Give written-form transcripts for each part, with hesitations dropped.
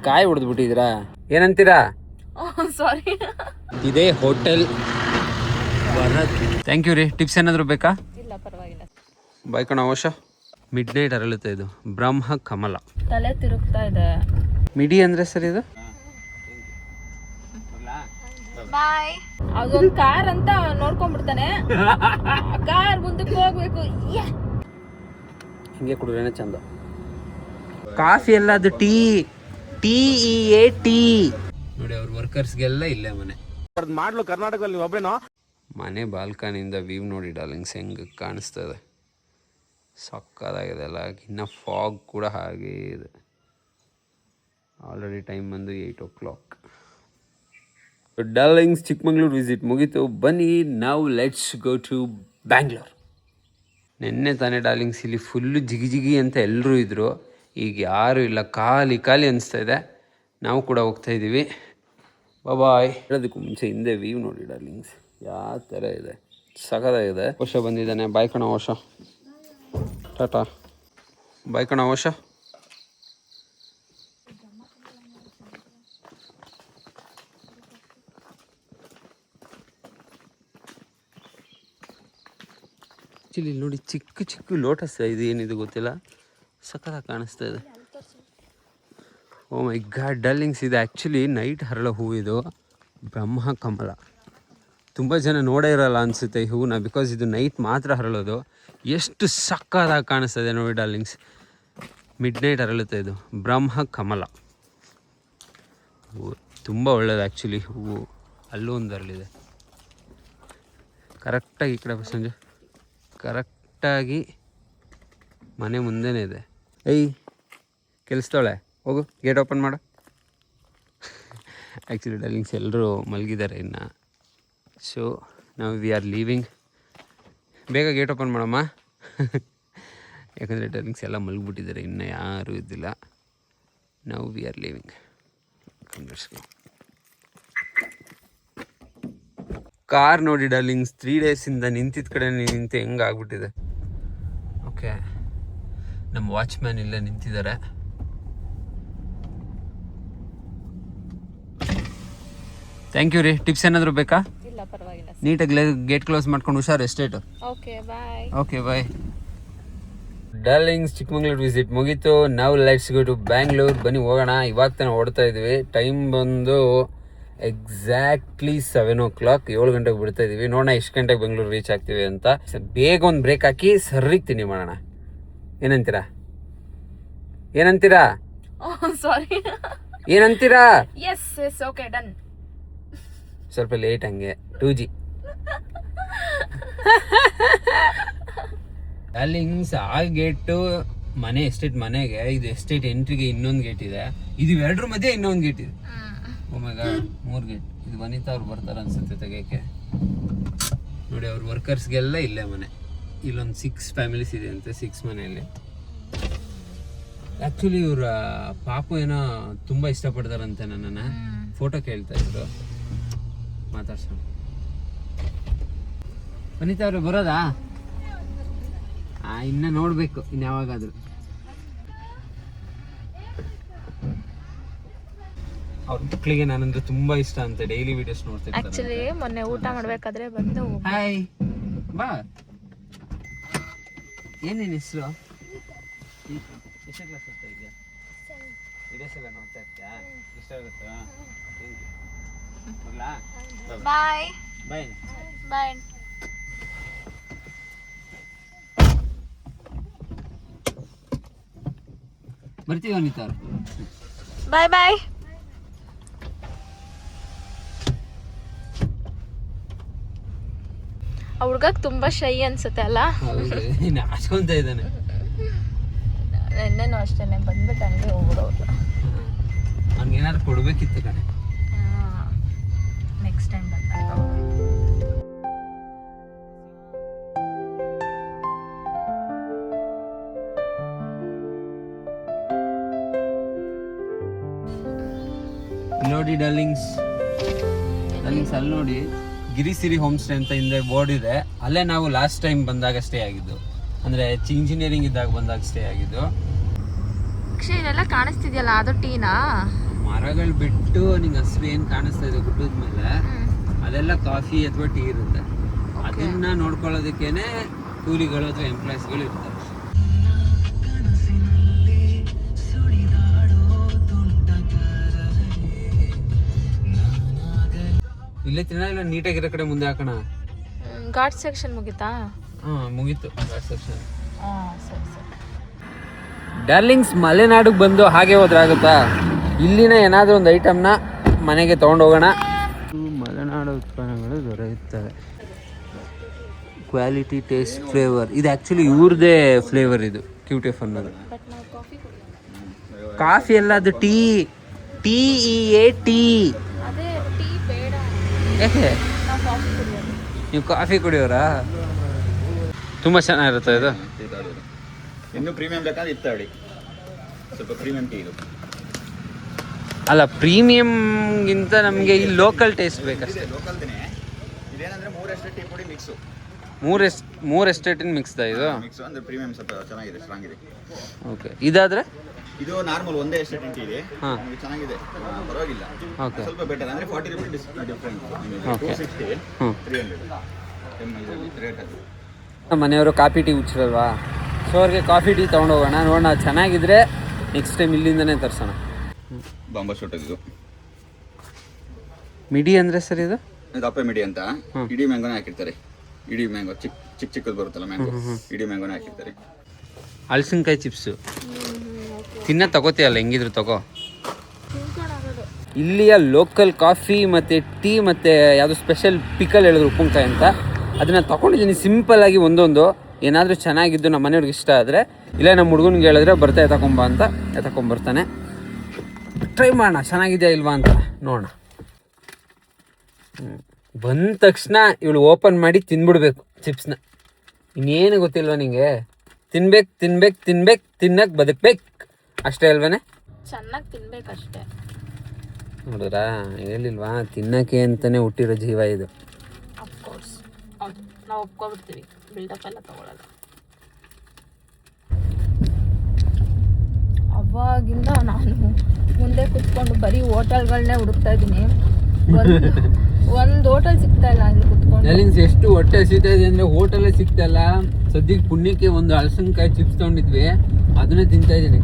ಕಾಯಿ ಹೊಡೆದ್ಬಿಟ್ಟಿದ್ದೀರಾ ಏನಂತೀರಾ? ಸಾರಿ. ಇದೇ ಹೋಟೆಲ್ ಥ್ಯಾಂಕ್ ಯು ರೀ. ಟಿಪ್ಸ್ ಏನಾದರೂ ಬೇಕಾ? ಇಲ್ಲ ಪರವಾಗಿಲ್ಲ. ಬಾಯ್ ಕಣ ಅವಶ. ಮಿಡ್ ನೈಟ್ ಅರಳುತ್ತೆ ಇದು ಬ್ರಹ್ಮ ಕಮಲ. ತಲೆ ತಿರುಗ್ತಾ ಇದೆ. ಮಿಡಿ ಅಂದ್ರೆ ಸರ್ ಇದು ಬಾಯ್. ಅದೊಂದು ಕಾರ್ ಅಂತ ನೋಡ್ಕೊಂಡ್ಬಿಡ್ತಾನೆ. ಕಾರ್ ಮುಂದಕ್ಕೆ ಹೋಗ್ಬೇಕು. ಹಿಂಗೆ ಕುಡಿದ್ರೇನೆ ಚಂದ. ಕಾಫಿ ಎಲ್ಲ ಅದು ಟೀ TEA ಟೀ ನೋಡಿ. ಅವ್ರ ವರ್ಕರ್ಸ್ಗೆಲ್ಲ ಇಲ್ಲೇ ಮನೆ ಮಾಡ್ಲು ಕರ್ನಾಟಕದಲ್ಲಿ ಒಬ್ರೇನೋ. ಮನೆ ಬಾಲ್ಕನಿಂದ ವ್ಯೂ ನೋಡಿ ಡಾರ್ಲಿಂಗ್ಸ್ ಹೆಂಗೆ ಕಾಣಿಸ್ತದೆ. ಸಕ್ಕದಾಗಿದೆ ಅಲ್ಲ. ಇನ್ನು ಫಾಗ್ ಕೂಡ ಹಾಗೇ ಇದೆ. ಆಲ್ರೆಡಿ ಟೈಮ್ ಬಂದು 8 o'clock. ಡಾರ್ಲಿಂಗ್ಸ್ ಚಿಕ್ಕಮಂಗ್ಳೂರು ವಿಸಿಟ್ ಮುಗೀತು. ಬನ್ನಿ ನಾವು ಲೆಟ್ಸ್ ಗೋ ಟು ಬ್ಯಾಂಗ್ಳೂರ್. ನಿನ್ನೆ ತಾನೇ ಡಾರ್ಲಿಂಗ್ಸ್ ಇಲ್ಲಿ ಫುಲ್ಲು ಜಿಗಿ ಅಂತ ಎಲ್ಲರೂ ಇದ್ದರು. ಈಗ ಯಾರೂ ಇಲ್ಲ, ಖಾಲಿ ಅನಿಸ್ತಾ ಇದೆ. ನಾವು ಕೂಡ ಹೋಗ್ತಾ ಇದ್ದೀವಿ. ಬಾಯ್. ಹೇಳೋದಕ್ಕೂ ಮುಂಚೆ ಹಿಂದೆ ವ್ಯೂ ನೋಡಿ ಡಾರ್ಲಿಂಗ್ಸ್ ಯಾವ ಥರ ಇದೆ. ಸಖತ್ತಾಗಿದೆ. ವರ್ಷ ಬಂದಿದ್ದಾನೆ. ಬಾಯ್ ಕಣ ವರ್ಷ. ಟಾಟಾ. ಬಾಯ್ ಕಣ ವರ್ಷ. ಆ್ಯಕ್ಚುಲಿ ಇಲ್ಲಿ ನೋಡಿ ಚಿಕ್ಕ ಲೋಟಸ್ ಇದು ಏನಿದು ಗೊತ್ತಿಲ್ಲ. ಸಖತ್ತಾಗಿ ಕಾಣಿಸ್ತಾ ಇದೆ. ಓ ಮೈ ಗಾಡ್ ಡಾರ್ಲಿಂಗ್ಸ್, ಇದು ಆ್ಯಕ್ಚುಲಿ ನೈಟ್ ಹರಳೋ ಹೂವು. ಇದು ಬ್ರಹ್ಮ ಕಮಲ. ತುಂಬ ಜನ ನೋಡೇ ಇರೋಲ್ಲ ಅನಿಸುತ್ತೆ ಈ ಹೂವನ್ನ, ಬಿಕಾಸ್ ಇದು ನೈಟ್ ಮಾತ್ರ ಹರಳೋದು. ಎಷ್ಟು ಸಕ್ಕತ್ತಾಗಿ ಕಾಣಿಸ್ತದೆ ನೋಡಿ ಡಾರ್ಲಿಂಗ್ಸ್. ಮಿಡ್ ನೈಟ್ ಹರಳುತ್ತೆ ಇದು ಬ್ರಹ್ಮ ಕಮಲ ಹೂವು. ತುಂಬ ಒಳ್ಳೆಯದು ಆ್ಯಕ್ಚುಲಿ ಹೂವು. ಅಲ್ಲೂ ಒಂದು ಹರಳಿದೆ ಕರೆಕ್ಟಾಗಿ ಈ ಕಡೆ ಸಂಜೆ. ಕರೆಕ್ಟಾಗಿ ಮನೆ ಮುಂದೆನೇ ಇದೆ. ಕೆಲ್ಸದವಳೆ ಹೋಗು, ಗೇಟ್ ಓಪನ್ ಮಾಡು. ಆ್ಯಕ್ಚುಲಿ ಡಾರ್ಲಿಂಗ್ಸ್ ಎಲ್ಲರೂ ಮಲಗಿದ್ದಾರೆ ಇನ್ನು. ಸೊ ನಾವು ವಿ ಆರ್ ಲೀವಿಂಗ್. ಬೇಗ ಗೇಟ್ ಓಪನ್ ಮಾಡಮ್ಮ. ಯಾಕಂದರೆ ಡಾರ್ಲಿಂಗ್ಸ್ ಎಲ್ಲ ಮಲಗಿಬಿಟ್ಟಿದ್ದಾರೆ, ಇನ್ನು ಯಾರೂ ಇದ್ದಿಲ್ಲ. ನಾವು ವಿ ಆರ್ ಲೀವಿಂಗ್. ಕಾರ್ ನೋಡಿ ಡಾರ್ಲಿಂಗ್ಸ್ 3 ಡೇಸಿಂದ ನಿಂತಿದ್ದ ಕಡೆ ನಿಂತು ಹೆಂಗೆ ಆಗ್ಬಿಟ್ಟಿದೆ. ಓಕೆ, ನಮ್ಮ ವಾಚ್ಮ್ಯಾನ್ ಇಲ್ಲೇ ನಿಂತಿದ್ದಾರೆ. ಥ್ಯಾಂಕ್ ಯು ರೀ. ಟಿಪ್ಸ್ ಏನಾದರೂ ಬೇಕಾ? ಇಲ್ಲ ಪರವಾಗಿಲ್ಲ. ನೀಟಾಗಿ ಗೇಟ್ ಕ್ಲೋಸ್ ಮಾಡ್ಕೊಂಡು ಹುಷಾರು. Estate. Okay bye. Okay bye. Darlings Chikmagalur visit ಮುಗೀತು. ನಾವು ಲೆಟ್ಸ್ ಗೋ ಟು ಬ್ಯಾಂಗ್ಳೂರ್. ಬನ್ನಿ ಹೋಗೋಣ. ಇವಾಗ ತಾನೇ ಹೊಡ್ತಾ ಇದ್ವಿ. ಟೈಮ್ ಬಂದು ಎಕ್ಸಾಕ್ಟ್ಲಿ 7 o'clock. 7 ಗಂಟೆಗೆ ಬಿಡ್ತಾ ಇದೀವಿ. ನೋಡೋಣ ಎಷ್ಟು ಗಂಟೆಗೆ ಬೆಂಗಳೂರು ರೀಚ್ ಆಗ್ತೀವಿ ಅಂತ. ಬೇಗ ಒಂದು ಬ್ರೇಕ್ ಹಾಕಿ ಸರ್ರಿಗೆ ತಿಂಡಿ ಮಾಡೋಣ. ಏನಂತೀರಾ? ಸಾರಿ. ಏನಂತೀರಾ? Yes okay done. ಸ್ವಲ್ಪ ಲೇಟ್ ಹಂಗೆ 2G. ಡಾರ್ಲಿಂಗ್ಸ್ ಆ ಗೇಟು ಮನೆ ಎಸ್ಟೇಟ್ ಮನೆಗೆ, ಇದು ಎಸ್ಟೇಟ್ ಎಂಟ್ರಿಗೆ ಇನ್ನೊಂದು ಗೇಟ್ ಇದೆ. ಇದು ಎರಡರ ಮಧ್ಯೆ ಇನ್ನೊಂದು ಗೇಟ್ ಇದೆ. ಒಮ್ಮೆಗ 3 ಗೇಟ್. ಇದು ವನಿತಾ ಅವ್ರು ಬರ್ತಾರೆ ಅನ್ಸುತ್ತೆ ತೆಗೆಯಕ್ಕೆ. ನೋಡಿ ಅವ್ರ ವರ್ಕರ್ಸ್ಗೆಲ್ಲ ಇಲ್ಲೇ ಮನೆ. ಇಲ್ಲೊಂದು 6 ಫ್ಯಾಮಿಲೀಸ್ ಇದೆ ಅಂತೆ. 6 ಮನೆಯಲ್ಲಿ. ಆ್ಯಕ್ಚುಲಿ ಇವ್ರ ಪಾಪು ಏನೋ ತುಂಬ ಇಷ್ಟಪಡ್ತಾರಂತೆ ನನ್ನನ್ನು. ಫೋಟೋ ಕೇಳ್ತಾ ಇದ್ರು. ಮಾತಾಡ್ಸೋಣ. ವನಿತಾ ಅವರು ಬರೋದಾ? ಇನ್ನು ನೋಡಬೇಕು ಇನ್ನು ಯಾವಾಗಾದರೂ. ಅವ್ರ ಮಕ್ಕಳಿಗೆ ನಾನಂದ್ರೆ ತುಂಬಾ ಇಷ್ಟ ಅಂತ ಡೈಲಿ ವಿಡಿಯೋಸ್ ನೋಡ್ತಿರ್ತಾರೆ. ಆಕ್ಚುಲಿ ಮೊನ್ನೆ ಊಟ ಮಾಡ್ಬೇಕಾದ್ರೆ ಬಂದು ಹಾಯ್ ಬಾ. ಏನೇನು ಹೆಸರು? ಎಷ್ಟು ಕ್ಲಾಸ್ ಓದ್ತಾ ಇದೆಯಾ? ವಿಡಿಯೋಸ್ ಎಲ್ಲ ನೋಡ್ತಾ ಇರ್ತೀಯಾ? ಇಷ್ಟ ಆಗುತ್ತಾ? ಬಾಯ್ ಬಾಯ್ ಬಾಯ್. ಬರ್ತೀವಿ ಅನಿತಾ. ಬಾಯ್ ಬಾಯ್. ಆ ಹುಡ್ಗಕ್ಕೆ ತುಂಬಾ ಶೈ ಅನ್ಸುತ್ತೆ ಅಲ್ಲ? ನಾಚ್ಕೊಂತ ಇದ್ದಾನೆ. ನೆನ್ನೆನೂ ಅಷ್ಟೇನೆ ಬಂದ್ಬಿಟ್ಟು ಹಂಗೆ ಹೋಗ್ಬಿಡೋದು. ಅವ್ನಿಗೆ ಏನಾದ್ರು ಕೊಡ್ಬೇಕಿತ್ತು ಕಣೆ. ನೆಕ್ಸ್ಟ್ ಟೈಮ್ ಬಂದಾಗ. ನೋಡಿ ಡಾರ್ಲಿಂಗ್ಸ್ ಅಲ್ಲಿ ನೋಡಿ ಗಿರಿಸಿರಿ ಹೋಮ್ ಸ್ಟೇ ಅಂತ ಹಿಂದೆ ಬೋರ್ಡ್ ಇದೆ. ಅಲ್ಲೇ ನಾವು ಲಾಸ್ಟ್ ಟೈಮ್ ಬಂದಾಗ ಸ್ಟೇ ಆಗಿದ್ದು, ಅಂದ್ರೆ ಇಂಜಿನಿಯರಿಂಗ್ ಇದ್ದಾಗ ಬಂದಾಗ ಸ್ಟೇ ಆಗಿದ್ದು. ಇದೆಲ್ಲ ಕಾಣಿಸ್ತಿದ್ಯಲ್ಲ ಅದು ಟೀನಾ? ಮರಗಳು ಬಿಟ್ಟು ನಿಂಗೆ ಹಸಿರು ಏನು ಕಾಣಿಸ್ತಾ ಇದೆ ಗುಡ್ಡದ ಮೇಲೆ ಅದೆಲ್ಲ ಕಾಫಿ ಅಥವಾ ಟೀ ಇರುತ್ತೆ. ಅದನ್ನ ನೋಡ್ಕೊಳ್ಳೋದಕ್ಕೇನೆ ಕೂಲಿಗಳು ಅಥವಾ ಎಂಪ್ಲಾಯೀಸ್ಗಳು ಇರ್ತಾರೆ. ಇಲ್ಲೇ ತಿನ್ನಲ್ಲ, ನೀಟಾಗಿರೋ ಕಡೆ ಮುಂದೆ ಹಾಕೋಣ. ಘಾಟ್ ಸೆಕ್ಷನ್ ಮುಗಿತಾ? ಮುಗೀತು ಘಾಟ್ ಸೆಕ್ಷನ್. ಸರಿ ಸರಿ. ಡಾರ್ಲಿಂಗ್ಸ್, ಮಲೆನಾಡಿಗೆ ಬಂದು ಹಾಗೆ ಹೋದ್ರೆ ಆಗುತ್ತಾ? ಇಲ್ಲಿನ ಏನಾದರೂ ಒಂದು ಐಟಮ್ನ ಮನೆಗೆ ತೊಗೊಂಡೋಗೋಣ. ಮಲೆನಾಡು ಉತ್ಪನ್ನಗಳು ದೊರೆಯುತ್ತವೆ. Quality, taste, flavour. ಇದು ಆ್ಯಕ್ಚುಲಿ ಇವ್ರದ್ದೇ ಫ್ಲೇವರ್. ಇದು ಕ್ಯೂಟಿಫ್ ಅನ್ನೋದು. ಕಾಫಿ ಎಲ್ಲ, ಅದು ಟೀ. Tea tea. ಯಾಕೆ ನೀವು ಕಾಫಿ ಕುಡಿಯೋರಾ? ತುಂಬ ಚೆನ್ನಾಗಿರುತ್ತೆ ಇದು. ಇನ್ನು ಪ್ರೀಮಿಯಂ ಬೇಕಾದ್ರೆ ಇತ್ತಾಡಿ, ಸ್ವಲ್ಪ ಪ್ರೀಮಿಯಂ ಟೀ ಇದು. ಅಲ್ಲ, ಪ್ರೀಮಿಯಂಗಿಂತ ನಮಗೆ ಈ ಲೋಕಲ್ ಟೇಸ್ಟ್ ಬೇಕಷ್ಟೇ. ಲೋಕಲ್ದೇನೆ. ಇದೇನಂದ್ರೆ 3 ಎಸ್ಟೇಟ್ ಟೀ ಪುಡಿ ಮಿಕ್ಸು. 3 ಎಸ್ಟೇಟಿನ ಮಿಕ್ಸ್ದಾ ಇದು? ಮಿಕ್ಸು ಅಂದ್ರೆ ಪ್ರೀಮಿಯಂ ಸ್ವಲ್ಪ ಚೆನ್ನಾಗಿದೆ, ಸ್ಟ್ರಾಂಗ್ ಇದೆ. ಓಕೆ. ಇದಾದ್ರೆ ಇದು ನಾರ್ಮಲ್ ಒಂದೇ ಎಸ್ಟೇಟ್ ಟೀ ಇದೆ. ಚೆನ್ನಾಗಿದೆ, ಪರವಾಗಿಲ್ಲ. ಓಕೆ. ಸ್ವಲ್ಪ ಬೆಟರ್ ಅಂದ್ರೆ 40 ರೂಪಾಯಿ ಡಿಫ್ರೆಂಟ್. ಓಕೆ. 260 300 ರೇಟ್ ಅದು. ಮನೆಯವರು ಕಾಫಿ ಟೀ ಹುಚ್ಚರಲ್ವಾ, ಸೊ ಅವ್ರಿಗೆ ಕಾಫಿ ಟೀ ತೊಗೊಂಡೋಗೋಣ. ನೋಡೋಣ, ಚೆನ್ನಾಗಿದ್ರೆ ನೆಕ್ಸ್ಟ್ ಟೈಮ್ ಇಲ್ಲಿಂದನೇ ತರಿಸೋಣ. ಬಾಂಬಾ ಶೂಟ್ ಇದು. ಮಿಡಿ ಅಂದರೆ ಸರ್ ಇದು ಅಪ್ಪೆ ಮಿಡಿ ಅಂತ ಇಡೀ ಮ್ಯಾಂಗೋನೇ ಹಾಕಿರ್ತಾರೆ. ಇಡೀ ಮ್ಯಾಂಗೋ ಚಿಕ್ಕದು ಬರುತ್ತಲ್ಲ ಮ್ಯಾಂಗೋ, ಇಡೀ ಮ್ಯಾಂಗೋನೇ ಹಾಕಿರ್ತಾರೆ. ಹಲಸಿನಕಾಯಿ ಚಿಪ್ಸು ತಿನ್ನ ತಗೋತೀಯಲ್ಲ, ಹೆಂಗಿದ್ರು ತಗೋ. ಇಲ್ಲಿಯ ಲೋಕಲ್ ಕಾಫಿ ಮತ್ತು ಟೀ ಮತ್ತು ಯಾವುದೋ ಸ್ಪೆಷಲ್ ಪಿಕಲ್ ಹೇಳಿದ್ರು ಉಪ್ಪಿನಕಾಯಿ ಅಂತ, ಅದನ್ನು ತೊಗೊಂಡಿದ್ದೀನಿ ಸಿಂಪಲ್ಲಾಗಿ ಒಂದೊಂದು. ಏನಾದರೂ ಚೆನ್ನಾಗಿದ್ದು ನಮ್ಮ ಮನೆಯವ್ರಿಗೆ ಇಷ್ಟ ಆದರೆ, ಇಲ್ಲ ನಮ್ಮ ಹುಡುಗನಿಗೆ ಹೇಳಿದ್ರೆ ಬರ್ತಾ ಎತ್ತಕೊಂಬ ಅಂತ ಎತ್ತಕೊಂಬರ್ತಾನೆ. ಟ್ರೈ ಮಾಡೋಣ ಚೆನ್ನಾಗಿದೆಯಾ ಇಲ್ವಾ ಅಂತ ನೋಡೋಣ. ಬಂದ ತಕ್ಷಣ ಇವಳು ಓಪನ್ ಮಾಡಿ ತಿಂದ್ಬಿಡ್ಬೇಕು ಚಿಪ್ಸ್ನ. ಇನ್ನೇನು ಗೊತ್ತಿಲ್ವ ನಿಂಗೆ? ತಿನ್ಬೇಕು ತಿನ್ಬೇಕು ತಿನ್ಬೇಕು, ತಿನ್ನಕ್ಕೆ ಬದುಕ್ಬೇಕು ಅಷ್ಟೇ ಅಲ್ವೇನೆ? ಚೆನ್ನಾಗಿ ತಿನ್ಬೇಕಷ್ಟೇ. ನೋಡಿದ್ರಾ, ಹೇಳಿಲ್ವಾ, ತಿನ್ನಕ್ಕೆ ಅಂತಲೇ ಹುಟ್ಟಿರೋ ಜೀವ ಇದು. ಅಫ್ಕೋರ್ಸ್ ಹೌದು, ನಾವು ಒಪ್ಕೊಬಿಡ್ತೀವಿ, ಬಿಲ್ಡಪ್ ಎಲ್ಲ ತಗೊಳ್ಳಲ್ಲ. ಅವಾಗಿಂದ ನಾನು ಮುಂದೆ ಕುತ್ಕೊಂಡು ಬರೀ ಹೋಟೆಲ್ಗಳನ್ನೇ ಹುಡುಕ್ತಾ ಇದ್ದೀನಿ. ಒಂದು ಹೋಟೆಲ್ ಸಿಗ್ತಾ ಇಲ್ಲ ಅಲ್ಲಿ ಕುತ್ಕೊಂಡು. ಎಷ್ಟು ಹೊಟ್ಟೆ ಹಸಿತಾ ಇದೆ ಅಂದರೆ ಹೋಟೆಲ್ಲೇ ಸಿಗ್ತಾ ಇಲ್ಲ. ಸದ್ಯಕ್ಕೆ ಪುಣ್ಯಕ್ಕೆ ಒಂದು ಹಲಸಿನಕಾಯಿ ಚಿಪ್ಸ್ ತೊಗೊಂಡಿದ್ವಿ, ಅದನ್ನೇ ತಿಂತಾ ಇದ್ದೀನಿ.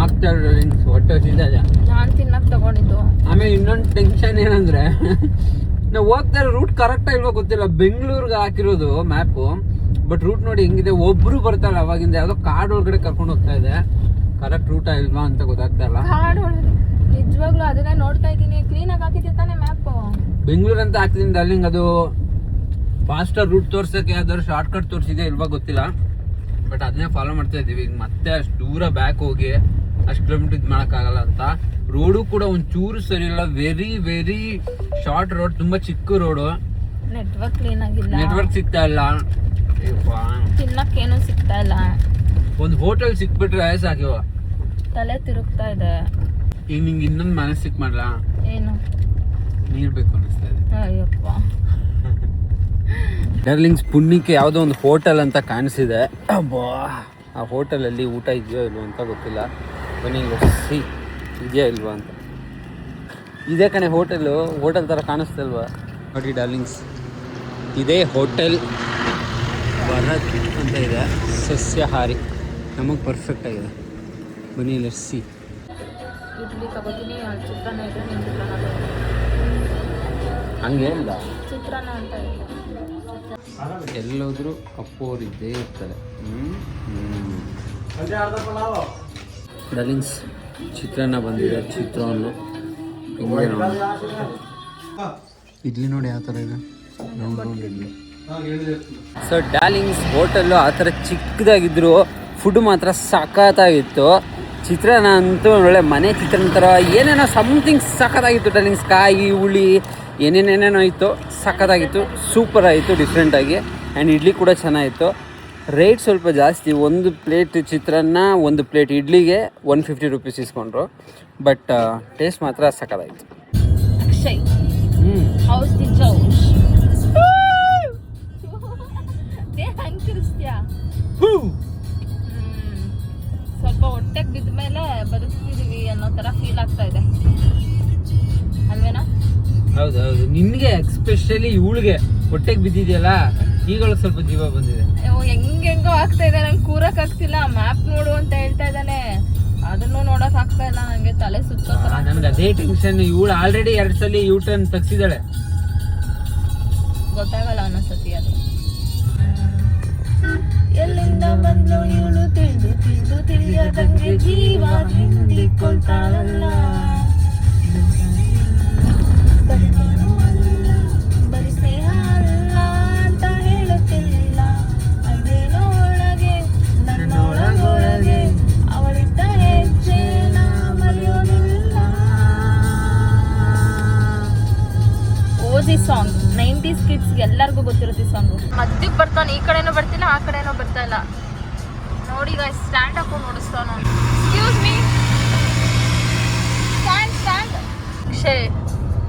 ಆಗ್ತಾ ಹೊಟ್ಟೆ ಹಸಿತಾ ಇದೆ. ನಾನು ತಿನ್ನಕ್ಕೆ ತಗೊಂಡಿದ್ದು. ಆಮೇಲೆ ಇನ್ನೊಂದು ಟೆನ್ಷನ್ ಏನಂದ್ರೆ, ನಾವು ಹೋಗ್ತಾ ಇರೋ ರೂಟ್ ಕರೆಕ್ಟಾಗಿ ಇಲ್ವೋ ಗೊತ್ತಿಲ್ಲ. ಬೆಂಗಳೂರಿಗೆ ಹಾಕಿರೋದು ಮ್ಯಾಪು, ಬಟ್ ರೂಟ್ ನೋಡಿ ಹೆಂಗಿದೆ. ಒಬ್ರು ಬರ್ತಾರಲ್ಲ, ಅವಾಗಿಂದ ಯಾವುದೋ ಕಾಡು ಒಳಗಡೆ ಕರ್ಕೊಂಡು ಹೋಗ್ತಾ ಇದೆ. ಕರೆಕ್ಟ್ ರೂಟ ಇಲ್ವಾ ಅಂತ ಗೊತ್ತಾಗ್ತಾ ಇಲ್ಲ. ಕಾಡು ಒಳಗೆ ನಿಜವಾಗ್ಲೂ ಅದನ್ನೇ ನೋಡ್ತಾ ಇದ್ದೀನಿ. ಕ್ಲೀನಾಗಿ ಹಾಕಿದ್ದೆ ತಾನೇ ಮ್ಯಾಪು. ಬೆಂಗಳೂರು ಅಂತ ಹಾಕ್ತಿದ್ದೀನಿ ಡಾರ್ಲಿಂಗ್. ಅದು ಫಾಸ್ಟರ್ ರೂಟ್ ತೋರ್ಸಕ್ಕೆ ಯಾವ್ದಾದ್ರು ಶಾರ್ಟ್ ಕಟ್ ತೋರಿಸಿದೆ ಇಲ್ವಾ ಗೊತ್ತಿಲ್ಲ, ಬಟ್ ಅದನ್ನೇ ಫಾಲೋ ಮಾಡ್ತಾ ಇದ್ದೀವಿ. ಈಗ ಮತ್ತೆ ಅಷ್ಟು ದೂರ ಬ್ಯಾಕ್ ಹೋಗಿ ಅಷ್ಟು ಕಿಲೋಮೀಟರ್ ಇದು ಮಾಡೋಕ್ಕಾಗಲ್ಲ ಅಂತ. ರೋಡು ಕೂಡ ಒಂಚೂರು ಸರಿ ಇಲ್ಲ. ವೆರಿ ವೆರಿ ಶಾರ್ಟ್ ರೋಡ್, ತುಂಬ ಚಿಕ್ಕ ರೋಡು. ನೆಟ್ವರ್ಕ್ ಕ್ಲೀನ್ ಆಗಿಲ್ಲ, ನೆಟ್ವರ್ಕ್ ಸಿಗ್ತಾ ಇಲ್ಲ, ತಿನ್ನಕ್ಕೇನು ಸಿಗ್ತಾ ಇಲ್ಲ. ಒಂದು ಹೋಟೆಲ್ ಸಿಕ್ಬಿಟ್ರೆ ಸಾಕಿವ. ತಲೆ ತಿರುಗ್ತಾ ಇದೆ. ಈಗ ನಿಂಗೆ ಇನ್ನೊಂದು ಮನಸ್ಸಿಗೆ ಮಾಡಲಾ? ಏನು? ನೀರು ಬೇಕು ಅನ್ನಿಸ್ತಾ ಇದೆ. ಅಯ್ಯಪ್ಪ. ಡಾರ್ಲಿಂಗ್ಸ್, ಪುಣ್ಯಕ್ಕೆ ಯಾವುದೋ ಒಂದು ಹೋಟೆಲ್ ಅಂತ ಕಾಣಿಸಿದೆ. ಅಬ್ಬಾ, ಆ ಹೋಟೆಲಲ್ಲಿ ಊಟ ಇದೆಯೋ ಇಲ್ವೋ ಅಂತ ಗೊತ್ತಿಲ್ಲ. ಬನ್ನಿ ಸಿ ಇದೆಯಾ ಇಲ್ವಾ ಅಂತ. ಇದೇ ಕಣೆ ಹೋಟೆಲು, ಹೋಟೆಲ್ ಥರ ಕಾಣಿಸ್ತಲ್ವಾ? ನೋಡಿ ಡಾರ್ಲಿಂಗ್ಸ್, ಇದೇ ಹೋಟೆಲ್ ಭರತ್ ಅಂತ ಇದೆ, ಸಸ್ಯಾಹಾರಿ. ನಮಗೆ ಪರ್ಫೆಕ್ಟ್ ಆಗಿದೆ. ಬನ್ನಿ ಲೆಟ್ಸ್ ಸಿ. ಇಡ್ಲಿ ತಗೋತೀನಿ, ಚಿತ್ರಾನ್ನ ಇದೆ, ಹಂಗೆ ಇಲ್ಲ, ಚಿತ್ರಾನ್ನ ಅಂತ ಇದೆ. ಎಲ್ಲೋದ್ರೂ ಅಪ್ಪೋರಿದ್ದೇ ಇರ್ತಾರೆ. ಡಾರ್ಲಿಂಗ್ಸ್, ಚಿತ್ರಾನ್ನ ಬಂದಿದೆ, ಚಿತ್ರಾನ್ನ. ಇಡ್ಲಿ ನೋಡಿ ಯಾವ ಥರ ಇದೆ, round round idli. So darlings, hotel ಆ ಥರ ಚಿಕ್ಕದಾಗಿದ್ರು ಫುಡ್ ಮಾತ್ರ ಸಖತ್ತಾಗಿತ್ತು. ಚಿತ್ರಾನ್ನ ಅಂತೂ ಒಳ್ಳೆ ಮನೆ ಚಿತ್ರಾನ್ನ ಥರ ಏನೇನೋ ಸಮಥಿಂಗ್ ಸಖತ್ತಾಗಿತ್ತು ಡಾರ್ಲಿಂಗ್ಸ್. ಕಾಯಿ ಹುಳಿ ಏನೇನೇನೇನೋ ಇತ್ತು, ಸಖತ್ತಾಗಿತ್ತು, ಸೂಪರ್ ಆಯಿತು, ಡಿಫ್ರೆಂಟಾಗಿ. ಆ್ಯಂಡ್ ಇಡ್ಲಿ ಕೂಡ ಚೆನ್ನಾಗಿತ್ತು. ರೇಟ್ ಸ್ವಲ್ಪ ಜಾಸ್ತಿ. ಒಂದು ಪ್ಲೇಟ್ ಚಿತ್ರಾನ್ನ, ಒಂದು ಪ್ಲೇಟ್ ಇಡ್ಲಿಗೆ 150 ರುಪೀಸ್ ಇಸ್ಕೊಂಡ್ರು. ಬಟ್ ಟೇಸ್ಟ್ ಮಾತ್ರ ಸಖತ್ತಾಗಿತ್ತು. ಅಕ್ಷಯ್, ಹೌಸ್ ದಿ ಜೌಶ್ ಹಂಗಿರಿಸ್ತೀಯಾ? ಸ್ವಲ್ಪ ಹೊಟ್ಟೆಗೆ ಬಿದ್ದ ಮೇಲೆ ಬದುಕ್ತಿದೀವಿ ಅನ್ನೋ ಥರ ಫೀಲ್ ಆಗ್ತಾ ಇದೆ. ಹೌದೌದು, ನಿನ್ಗೆ ಎಕ್ಸ್ಪೆಷಲಿ ಇವಳಿಗೆ ಹೊಟ್ಟೆಗೆ ಬಿದ್ದಿದೆಯಲ್ಲ, ಈಗಳಿಗೆ ಸ್ವಲ್ಪ ಜೀವ ಬಂದಿದೆ. ಹೆಂಗೋ ಆಗ್ತಾ ಇದೆ, ನಂಗೆ ಕೂರಕ್ ಆಗ್ತಿಲ್ಲ. ಮ್ಯಾಪ್ ನೋಡು ಅಂತ ಹೇಳ್ತಾ ಇದ್ದಾನೆ, ಅದನ್ನು ನೋಡಕ್ ಆಗ್ತಾ ಇಲ್ಲ ನಂಗೆ, ತಲೆ ಸುತ್ತ. ನನ್ಗೆ ಅದೇ ಟೆನ್ಷನ್. ಇವಳು ಆಲ್ರೆಡಿ 2 ಸಲ ಯೂ ಟರ್ನ್ ತಗ್ಸಿದಾಳೆ. ಗೊತ್ತಾಗಲ್ಲ ಅನ್ನಿಸತಿ ಅದು. ಎಲ್ಲಿಂದ ಬಂದು ಇವಳು ತಿಳಿದು ತಿಳಿದು ತಿಳಿಯದಂಗೆ ಜೀವ ಹಿಂದಿಕೊಳ್ತಾಳಲ್ಲ. ಬರೀ ಸ್ನೇಹ ಅಲ್ಲ ಅಂತ ಹೇಳುತ್ತಿಲ್ಲ, ಅದೇನೋ ಒಳಗೆ ನನ್ನೊಳಗೊಳಗೆ ಅವಳಿದ್ದ ಹೆಜ್ಜೆನ ಮರೆಯೋದಿಲ್ಲ. ಓದಿ ಸಾಂಗ್ 90s ಕಿಡ್ಸ್ ಎಲ್ಲರಿಗೂ ಗೊತ್ತಿರುತ್ತೆ ಈ ಸಾಂಗು. ಮಧ್ಯಕ್ಕೆ ಬರ್ತಾನೆ, ಈ ಕಡೆನೂ ಬರ್ತಿಲ್ಲ ಆ ಕಡೆನೂ ಬರ್ತಾ ಇಲ್ಲ. ನೋಡಿ ಗಾಯ್ಸ್, ಸ್ಟ್ಯಾಂಡ್ ಹಾಕೊಂಡು ನೋಡಿಸ್ತಾನ. Excuse me, stand stand. She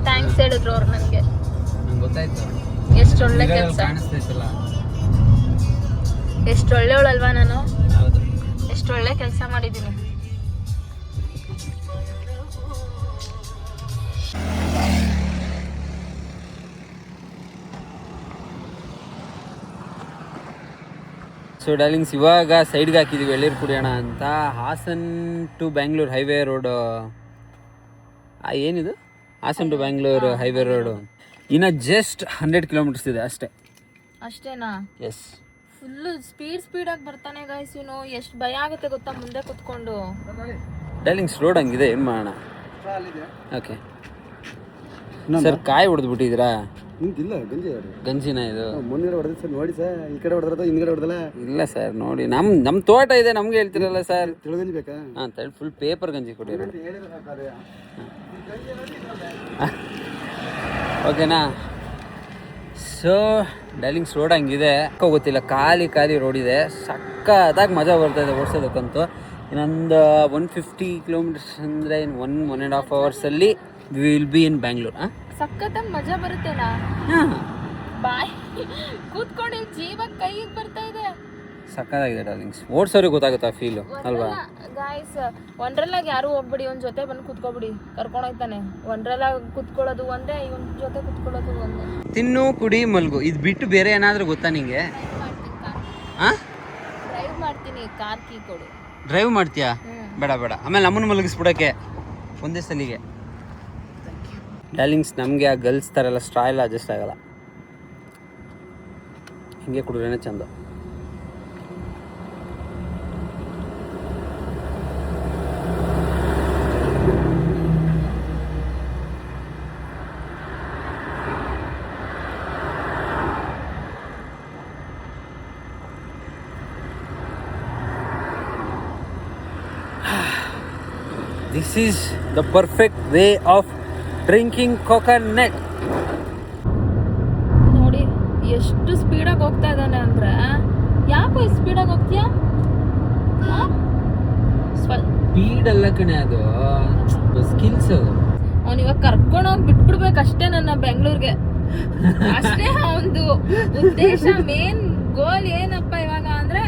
thanks ಹೇಳಿದ್ರು ಅವ್ರು ನನಗೆ. ನಂಗೆ ಗೊತ್ತಾಯ್ತು, ಎಷ್ಟು ಒಳ್ಳೆ ಕೆಲಸ, ಕಾಣಿಸ್ತೈತಲ್ಲ, ಎಷ್ಟು ಒಳ್ಳೆಯವಳಲ್ವಾ ನಾನು. ಹೌದು, ಎಷ್ಟು ಒಳ್ಳೆ ಕೆಲಸ ಮಾಡಿದ್ದೀನಿ. ಸೊ ಡಾರ್ಲಿಂಗ್ಸ್, ಇವಾಗ ಸೈಡ್ಗೆ ಹಾಕಿದ್ದೀವಿ ಎಳ್ಳೀರು ಕುಡಿಯೋಣ ಅಂತ. Hassan to Bangalore highway road. ಏನಿದು? Hassan to Bangalore highway road ಇನ್ನು ಜಸ್ಟ್ 100 ಕಿಲೋಮೀಟರ್ಸ್ ಇದೆ ಅಷ್ಟೇ. ಅಷ್ಟೇನಾ? ಎಸ್. ಫುಲ್ಲು ಸ್ಪೀಡಾಗಿ ಬರ್ತಾನೆ ಗಾಯ್ಸ್ ಇವನು. ಎಷ್ಟು ಭಯ ಆಗುತ್ತೆ ಗೊತ್ತಾ ಮುಂದೆ ಕುತ್ಕೊಂಡು. ಡಾರ್ಲಿಂಗ್ಸ್, ರೋಡ್ ಹಂಗಿದೆ, ಏನು ಮಾಡೋಣ. ಓಕೆ ಸರ್, ಕಾಯಿ ಹೊಡೆದ್ಬಿಟ್ಟಿದ್ದೀರಾ? ಇಲ್ಲ, ಗಂಜಿನ ಇದು? ಮುಂದೆ ಹೊಡೆದ ಸರ್, ನೋಡಿ ಸರ್, ಈ ಕಡೆ ಹೊಡೆದ್ರ ಹಿಂದ್ಗಡೆ ಹೊಡೆದಲ್ಲ. ಇಲ್ಲ ಸರ್, ನೋಡಿ ನಮ್ಮ ತೋಟ ಇದೆ, ನಮ್ಗೆ ಹೇಳ್ತಿರಲ್ಲ ಸರ್. ತಿಳಿದಲ್ಲಿ ಬೇಕಾ? ಹಾಂ, ಫುಲ್ ಪೇಪರ್ ಗಂಜಿ ಕೊಟ್ಟಿರೋ. ಓಕೆನಾ? ಸೊ ಡಾರ್ಲಿಂಗ್ಸ್, ರೋಡ್ ಹಂಗಿದೆ, ಗೊತ್ತಿಲ್ಲ, ಖಾಲಿ ರೋಡ್ ಇದೆ. ಸಕ್ಕತ್ತಾಗಿ ಮಜಾ ಬರ್ತಾಯಿದೆ ಓಡಿಸೋದಕ್ಕಂತೂ. ಇನ್ನೊಂದು 150 ಕಿಲೋಮೀಟರ್ಸ್ ಅಂದರೆ ಇನ್ನು 1.5 ಅವರ್ಸಲ್ಲಿ we will be in Bangalore. ಸಖತ್ತಾಗಿ ಮಜಾ ಬರುತ್ತೇನಾ? ಹಾಂ, ಬಾಯ್ ಕೂತ್ಕೊಂಡು ಜೀವ ಕೈಗೆ ಬರ್ತಾ ಇದೆ. ಸಕ್ಕತ್ತಾಗಿದೆ ಡಾರ್ಲಿಂಗ್ಸ್. ಓಡಿಸೋರಿಗೆ ಗೊತ್ತಾಗುತ್ತಾ ಫೀಲು ಅಲ್ವಾ? ಗಾಯ್ಸ್, ವಂಡ್ರಲ್ಲಾಗ ಯಾರು ಹೋಗ್ಬಿಡಿ, ಒಂದ್ ಜೊತೆ ಬಂದು ಕುತ್ಕೊಬಿಡಿ, ಕರ್ಕೊಂಡು ಹೋಗ್ತಾನೆ. ವಂಡ್ರಲ್ಲಾಗ ಕುತ್ಕೊಳ್ಳೋದು ಒಂದೇ, ಇವನ್ ಜೊತೆ ಕುತ್ಕೊಳ್ಳೋದು ಒಂದೇ. ತಿನ್ನು, ಕುಡಿ, ಮಲ್ಗು, ಇದು ಬಿಟ್ಟು ಬೇರೆ ಏನಾದರೂ ಗೊತ್ತಾ ನಿಂಗೆ? ಹಾಂ, ಡ್ರೈವ್ ಮಾಡ್ತೀನಿ, ಕಾರ್ ಕೀ ಕೊಡು. ಡ್ರೈವ್ ಮಾಡ್ತೀಯಾ? ಬೇಡ, ಆಮೇಲೆ ನಮ್ಮನ್ನು ಮಲಗಿಸ್ಬಿಡೋಕ್ಕೆ ಒಂದೇ ಸಲಿಗೆ. ಡಾರ್ಲಿಂಗ್ಸ್, ನಮಗೆ ಆ ಗರ್ಲ್ಸ್ ಥರ ಎಲ್ಲ ಸ್ಟ್ರಾ ಎಲ್ಲ ಅಡ್ಜಸ್ಟ್ ಆಗಲ್ಲ, ಹಿಂಗೆ ಕುಡಿದ್ರೇನೆ ಚಂದ. This is the perfect way of drinking coconut. ನೋಡಿ ಎಷ್ಟು ಸ್ಪೀಡಾಗಿ ಹೋಗ್ತಾ ಇದ್ದಾನೆ ಅಂದ್ರೆ. ಯಾಕೋ ಇಷ್ಟು ಸ್ಪೀಡಾಗಿ ಹೋಗ್ತೀಯಾ? ಸ್ಪೀಡ್ ಅಲ್ಲ ಕಣೆ, ಅದು ಸ್ಕಿಲ್ಸ್. ಅದು ಅವ್ನು ಇವಾಗ ಕರ್ಕೊಂಡು ಹೋಗಿ ಬಿಟ್ಬಿಡ್ಬೇಕು ಅಷ್ಟೇ ನನ್ನ ಬೆಂಗಳೂರಿಗೆ. ಅಷ್ಟೇ ಒಂದು ಉದ್ದೇಶ, ಮೇನ್ ಗೋಲ್ ಏನಪ್ಪ ಇವಾಗ ಅಂದ್ರೆ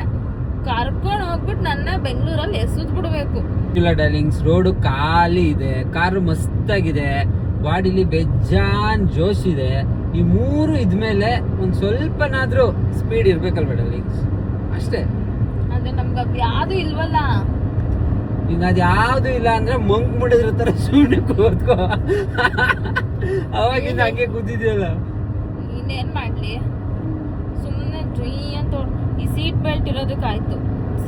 ಕರ್ಕೊಂಡು ಹೋಗ್ಬಿಟ್ಟು ನನ್ನ ಬೆಂಗಳೂರಲ್ಲಿ ಎಸೆದ್ ಬಿಡ್ಬೇಕು. ಇಲ್ಲ ಡಾರ್ಲಿಂಗ್ಸ್, ರೋಡು ಖಾಲಿ ಇದೆ, ಕಾರು ಮಸ್ತಾಗಿದೆ, ಬಾಡಿಲಿ ಬೆಜ್ಜಾನ್ ಜೋಶ್ ಇದೆ. ಈ ಮೂರು ಇದ್ಮೇಲೆ ಒಂದ್ ಸ್ವಲ್ಪನಾದ್ರೂ ಸ್ಪೀಡ್ ಇರ್ಬೇಕಲ್ವ ಡಾರ್ಲಿಂಗ್ಸ್? ಅಷ್ಟೇ. ಅಂದ್ರೆ ನಮ್ಗೆ ಅದು ಯಾವ್ದು ಇಲ್ವಲ್ಲ. ಈಗ ಅದು ಯಾವ್ದು ಇಲ್ಲ ಅಂದ್ರೆ ಮಂಕ್ ಮಾಡಿದ್ರ ತರ ಸುಮ್ಮನೆ ಕೂತ್ಕೋ. ಅವಾಗಿಂದ ಹಂಗೆ ಕೂತಿದ್ಯಲ್ಲ. ಇನ್ನೇನ್ ಮಾಡ್ಲಿ, ಸುಮ್ಮನೆ ಡ್ರೀ ಅಂತ. ಈ ಸೀಟ್ ಬೆಲ್ಟ್ ಇರೋದಕ್ಕಾಯ್ತು,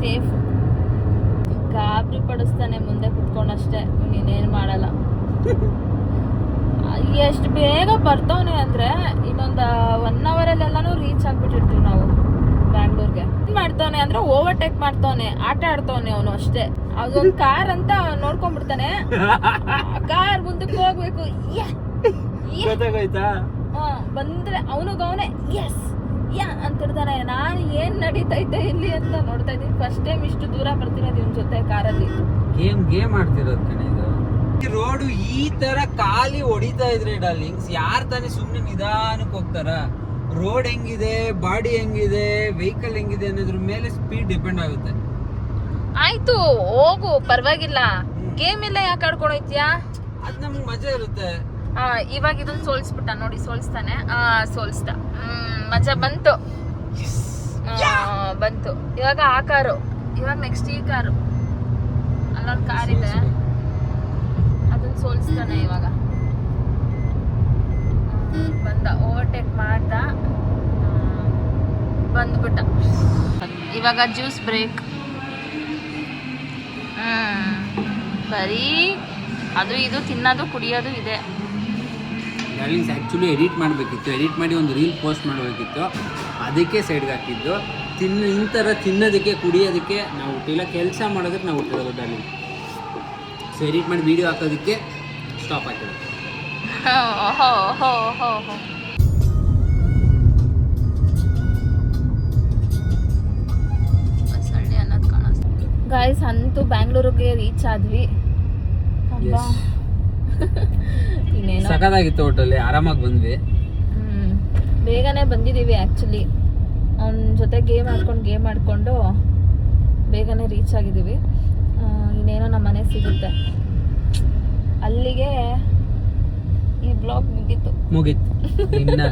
ಸೇಫ್. ಗಾಬರಿ ಪಡಿಸ್ತಾನೆ ಮುಂದೆ ಕುತ್ಕೊಂಡಷ್ಟೇ, ಇನ್ನೇನು ಮಾಡಲ್ಲ. ಎಷ್ಟು ಬೇಗ ಬರ್ತವನೆ ಅಂದ್ರೆ ಇನ್ನೊಂದು 1 ಅವರಲ್ಲೆಲ್ಲಾನು ರೀಚ್ ಆಗ್ಬಿಟ್ಟಿರ್ತೀವಿ ನಾವು ಬ್ಯಾಂಗ್ಳೂರ್ಗೆ. ಮಾಡ್ತಾವನೆ ಅಂದ್ರೆ ಓವರ್ಟೇಕ್ ಮಾಡ್ತಾವನೆ, ಆಟ ಆಡ್ತಾವನೆ ಅವನು ಅಷ್ಟೇ. ಅದೊಂದು ಕಾರ್ ಅಂತ ನೋಡ್ಕೊಂಡ್ಬಿಡ್ತಾನೆ, ಕಾರ್ ಮುಂದಕ್ಕೆ ಹೋಗ್ಬೇಕು. ಬಂದ್ರೆ ಅವನಿಗವನೇ ಎಸ್ ಅಂತಿರ್ತಾನೆ. ನಾನು ಏನ್ ನಡೀತೈತೆ ಇಲ್ಲಿ ಅಂತ ನೋಡ್ತಾ ಇದ್ದೀನಿ. ಫಸ್ಟ್ ಟೈಮ್ ಇಷ್ಟು ದೂರ ಬರ್ತಿರೋದು ಇವನ್ ಜೊತೆ ಕಾರಲ್ಲಿ. ಗೇಮ್ ಆಡ್ತಿರೋದು ಕಣೆ ಇದು. ರೋಡು ಈ ತರ ಖಾಲಿ ಹೊಡಿತಾ ಇದ್ರೆ ಡಾರ್ಲಿಂಗ್ಸ್, ಯಾರ್ ತಾನೇ ಸುಮ್ನೆ ನಿಧಾನಕ್ಕೆ ಹೋಗ್ತಾರ? ರೋಡ್ ಹೆಂಗಿದೆ, ಬಾಡಿ ಹೆಂಗಿದೆ, ವೆಹಿಕಲ್ ಹೆಂಗಿದೆ ಅನ್ನೋದ್ರ ಮೇಲೆ ಸ್ಪೀಡ್ ಡಿಪೆಂಡ್ ಆಗುತ್ತೆ. ಆಯ್ತು ಹೋಗು, ಪರವಾಗಿಲ್ಲ. ಗೇಮ್ ಎಲ್ಲ ಯಾಕೆ ಆಡ್ಕೊಂಡು ಹೋಯ್ತೀಯಾ? ಅದ್ ನಮ್ಗೆ ಮಜಾ ಇರುತ್ತೆ. ಇವಾಗ ಇದನ್ನ ಸೋಲ್ಸ್ಬಿಟ್ಟ ನೋಡಿ, ಸೋಲ್ಸ್ತಾನೆ. ಸೋಲ್ಸ್ದ. ಮಜಾ ಬಂತು. ಬಂತು. ಇವಾಗ ಆ ಕಾರು, ಇವಾಗ ನೆಕ್ಸ್ಟ್ ಈ ಕಾರು. ಅಲ್ಲೊಂದು ಕಾರ್ ಇದೆ, ಅದನ್ನ ಸೋಲ್ಸ್ತಾನೆ ಇವಾಗ. ಬಂದ, ಓವರ್ಟೇಕ್ ಮಾಡ್ದ, ಬಂದ್ಬಿಟ್ಟ. ಇವಾಗ ಜ್ಯೂಸ್ ಬ್ರೇಕ್. ಬರೀ ಅದು ಇದು ತಿನ್ನೋದು ಕುಡಿಯೋದು ಇದೆ. ಡಾರ್ಲಿಂಗ್ಸ್ ಆ್ಯಕ್ಚುಲಿ ಎಡಿಟ್ ಮಾಡಬೇಕಿತ್ತು, ಎಡಿಟ್ ಮಾಡಿ ಒಂದು ರೀಲ್ ಪೋಸ್ಟ್ ಮಾಡಬೇಕಿತ್ತು, ಅದಕ್ಕೆ ಸೈಡ್ಗೆ ಹಾಕಿದ್ದು. ಈ ಥರ ತಿನ್ನೋದಕ್ಕೆ ಕುಡಿಯೋದಕ್ಕೆ ನಾವು ಹುಟ್ಟಿಲ್ಲ, ಕೆಲಸ ಮಾಡೋದಕ್ಕೆ ನಾವು ಹುಟ್ಟಿರೋದು ಡಾರ್ಲಿಂಗ್. ಸೊ ಎಡಿಟ್ ಮಾಡಿ ವೀಡಿಯೋ ಹಾಕೋದಕ್ಕೆ ಸ್ಟಾಪ್ ಹಾಕಿರೋದು. ಗಾಯ್ಸ್, ಅಂತೂ ಬ್ಯಾಂಗ್ಳೂರಿಗೆ ರೀಚ್ ಆದ್ವಿ. ಸಖತ್ತಾಗಿತ್ತು ಹೋಟೆಲ್, ಆರಾಮಾಗಿ ಬಂದ್ವಿ. ಬೇಗನೆ ಬಂದಿದ್ದೀವಿ ಆ್ಯಕ್ಚುಲಿ. ಅವನ ಜೊತೆ ಗೇಮ್ ಆಡ್ಕೊಂಡು ಬೇಗನೆ ರೀಚ್ ಆಗಿದ್ದೀವಿ. ಇನ್ನೇನೋ ನಮ್ಮ ಮನೆ ಸಿಗುತ್ತೆ, ಅಲ್ಲಿಗೆ ಈ ಬ್ಲಾಗ್ ಮುಗೀತು. ಇನ್ನು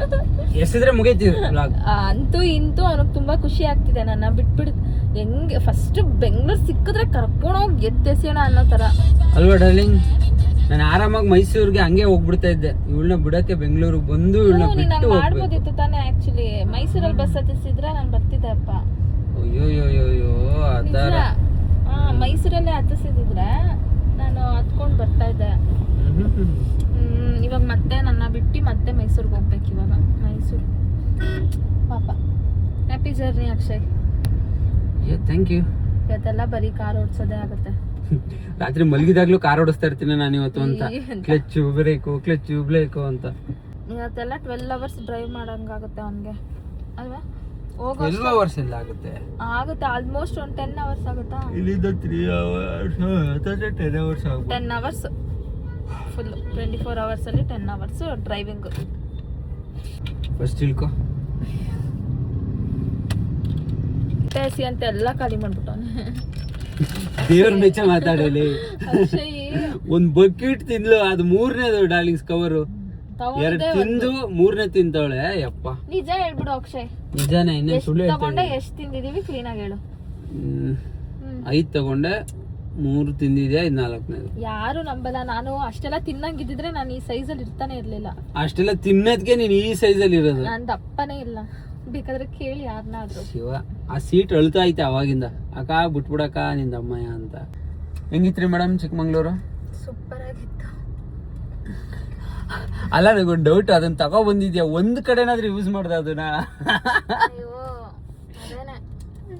ಎಷ್ಟಿದ್ರೆ ಮುಗೀತು ಬ್ಲಾಗ್. ಅಂತೂ ಇಂತೂ ಅವನಿಗೆ ತುಂಬ ಖುಷಿ ಆಗ್ತಿದೆ. ನನ್ನ ಬಿಟ್ಬಿಡ್ ಹೆಂಗೆ ಫಸ್ಟ್ ಬೆಂಗಳೂರು ಸಿಕ್ಕಿದ್ರೆ ಕರ್ಕೊಂಡೋಗಿ ಎದ್ದೆಸೋಣ ಅನ್ನೋ ಥರ ಅಲ್ವಾ ಡಾರ್ಲಿಂಗ್? ನಾನು ಆರಾಮಾಗಿ ಮೈಸೂರಿಗೆ ಹಂಗೆ ಹೋಗ್ಬಿಡ್ತಾ ಇದ್ದೆ. ಇವಳನ್ನ ಬಿಡಕ್ಕೆ ಬೆಂಗಳೂರಿಗೆ ಬಂದು ಇವಳನ್ನ ಬಿಟ್ಟು ಮಾಡ್ಬೋದಿತ್ತು ತಾನೇ. ಆಕ್ಚುಲಿ ಮೈಸೂರಲ್ಲಿ ಬಸ್ ಹತ್ತಿಸಿದ್ರೆ ನಾನು ಬರ್ತಿದ್ದೆ ಅಪ್ಪ. ಅಯ್ಯೋಯ್ಯೋಯ್ಯೋ ಅದರ ಮೈಸೂರಲ್ಲೇ ಹತ್ತಿಸಿದ್ರೆ ನಾನು ಹತ್ಕೊಂಡು ಬರ್ತಾ ಇದ್ದೆ. ಇವಾಗ ಮತ್ತೆ ನನ್ನ ಬಿಟ್ಟು ಮತ್ತೆ ಮೈಸೂರಿಗೆ ಹೋಗ್ಬೇಕು. ಇವಾಗ ಮೈಸೂರು ಪಾಪ. Happy journey Akshay. Thank you. ಇವತ್ತೆಲ್ಲ ಬರೀ ಕಾರ್ ಓಡಿಸೋದೇ ಆಗುತ್ತೆ. ರಾತ್ರಿ ಮಲಗಿದಾಗ್ಲೂ ಕಾರ್ ಓಡಿಸ್ತಾ ಇರ್ತೀನಿ ನಾನು ಇವತ್ತು ಅಂತ. ಕ್ಲಚ್ ಬ್ರೇಕು ಅಂತ. ಇವತ್ತೆಲ್ಲ 12 hours ಡ್ರೈವ್ ಮಾಡಂಗಾಗುತ್ತೆ ಅವನಿಗೆ ಅಲ್ವಾ? 12 hours ಎಲ್ಲ ಆಗುತ್ತೆ ಆಲ್ಮೋಸ್ಟ್ ಒಂದು 10 hours ಆಗುತ್ತಾ? ಇಲ್ಲಿಂದ 3 hours 10 hours ಆಗುತ್ತೆ. 10 hours ಫುಲ್ 24 hours ಅಲ್ಲಿ 10 hours ಡ್ರೈವಿಂಗ್. ಫಸ್ಟ್ ಇಳ್ಕೊ. ಟೇಸಿ ಅಂತ ಎಲ್ಲ ಖಾಲಿ ಮಾಡ್ಬಿಟ್ಟವನೆ. ದೇವ್ರ ಮೆಚ್ಚ ಮಾತಾಡಲಿ. ಒಂದ್ ಬಕೆಟ್ ತಿನ್ಲು, ಅದು 3ನೇದು ಡಾರ್ಲಿಂಗ್ಸ್ ಕವರು. 2 ತಿಂದು 3ನೇ ತಿಂತವಳೆ. ಯಪ್ಪ ನಿಜ ಹೇಳ್ಬಿಡು ಅಕ್ಷಯ್. ನಿಜಾನೇ? ಇನ್ನೇನು ಸುಳ್ಳು ತಗೊಂಡೆ? ಎಷ್ಟು ತಿಂದಿದೀವಿ ಕ್ಲೀನ್ ಆಗಿ ಹೇಳು. 5 ತಗೊಂಡೆ, 3 ತಿಂದಿದ್ಯಾ, ಇದು 4ನೇದು. ಯಾರು ನಂಬಲ್ಲ. ನಾನು ಅಷ್ಟೆಲ್ಲ ತಿನ್ನಂಗಿದ್ರೆ ನಾನು ಈ ಸೈಜಲ್ಲಿ ಇರ್ತಾನೆ ಇರ್ಲಿಲ್ಲ. ಅಷ್ಟೆಲ್ಲ ತಿನ್ನೋದ್ಗೆ ನೀನ್ ಈ ಸೈಜಲ್ಲಿ ಇರೋದು. ನಾನು ದಪ್ಪನೇ ಇಲ್ಲ. ಬೇಕಾದ್ರೆ ಕೇಳಿ ಯಾರನ್ನಾದ್ರು. ಶಿವ, ಆ ಸೀಟ್ ಅಳ್ತಾ ಐತೆ ಅವಾಗಿಂದ. ಅಕ್ಕ ಬಿಟ್ಬಿಡಕ್ಕ ನಿಂದಮ್ಮಯ್ಯ ಅಂತ. ಹೆಂಗಿತ್ರಿ ಮೇಡಮ್ ಚಿಕ್ಕಮಂಗ್ಳೂರು? ಸೂಪರ್ ಆಗಿತ್ತು. ಅಲ್ಲ, ನನಗೊಂದು ಡೌಟ್, ಅದನ್ನ ತಗೋ ಬಂದಿದ್ಯಾ, ಒಂದ್ ಕಡೆನಾದ್ರೂ ಯೂಸ್ ಮಾಡ್ದ ಅದನ್ನ? ಅಯ್ಯೋ ಅದೇನೆ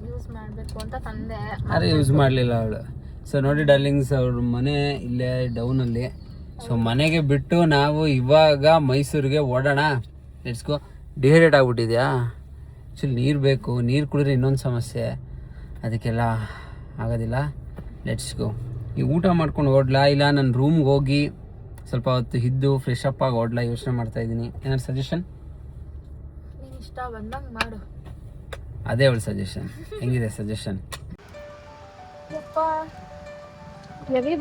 ಯೂಸ್ ಮಾಡ್ಬೇಕು ಅಂತ ತಂದೆ, ಅರೆ ಯೂಸ್ ಮಾಡ್ಲಿಲ್ಲ ಅವಳು. ಸೊ ನೋಡಿ ಡಾರ್ಲಿಂಗ್ಸ್, ಅವ್ರ ಮನೆ ಇಲ್ಲೇ ಡೌನ್ ಅಲ್ಲಿ. ಸೊ ಮನೆಗೆ ಬಿಟ್ಟು ನಾವು ಇವಾಗ ಮೈಸೂರಿಗೆ ಓಡೋಣ. Let's go. ಡಿಹೈಡ್ರೇಟ್ ಆಗ್ಬಿಟ್ಟಿದ್ಯಾ? ಆ್ಯಕ್ಚುಲಿ ನೀರು ಬೇಕು, ನೀರು ಕುಡಿದ್ರೆ ಇನ್ನೊಂದು ಸಮಸ್ಯೆ, ಅದಕ್ಕೆಲ್ಲ ಆಗೋದಿಲ್ಲ. Let's go. ಈ ಊಟ ಮಾಡ್ಕೊಂಡು ಓಡ್ಲಾ, ಇಲ್ಲ ನನ್ನ ರೂಮ್ಗೆ ಹೋಗಿ ಸ್ವಲ್ಪ ಹೊತ್ತು ಇದ್ದು ಫ್ರೆಶ್ ಅಪ್ ಆಗಿ ಓಡ್ಲಾ ಯೋಚನೆ ಮಾಡ್ತಾ ಇದ್ದೀನಿ. ಏನಾದ್ರು ಸಜೆಷನ್? ಇಷ್ಟ ಬಂದಂಗೆ ಮಾಡು. ಅದೇ ಅವಳು ಸಜೆಷನ್. ಹೆಂಗಿದೆ ಸಜೆಷನ್?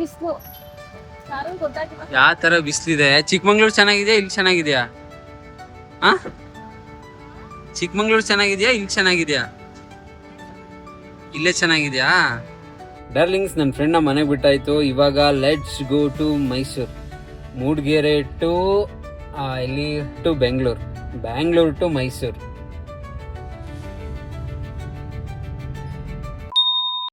ಬಿಸಿಲು ಯಾವ ಥರ ಬಿಸಿಲಿದೆ? ಚಿಕ್ಕಮಂಗ್ಳೂರು ಚೆನ್ನಾಗಿದೆಯಾ ಇಲ್ಲಿ ಚೆನ್ನಾಗಿದೆಯಾ? ಚಿಕ್ಕಮಂಗ್ಳೂರು ಚೆನ್ನಾಗಿದೆಯಾ ಇಲ್ಲಿ ಚೆನ್ನಾಗಿದೆಯಾ? ಇಲ್ಲೇ ಚೆನ್ನಾಗಿದೆಯಾ? ಡಾರ್ಲಿಂಗ್ಸ್, ನನ್ನ ಫ್ರೆಂಡ್ನ ಮನೆಗೆ ಬಿಟ್ಟಾಯ್ತು. ಇವಾಗ let's go to Mysuru. Mudigere to ಇಲ್ಲಿ ಟು ಬೆಂಗಳೂರು ಟು ಮೈಸೂರು.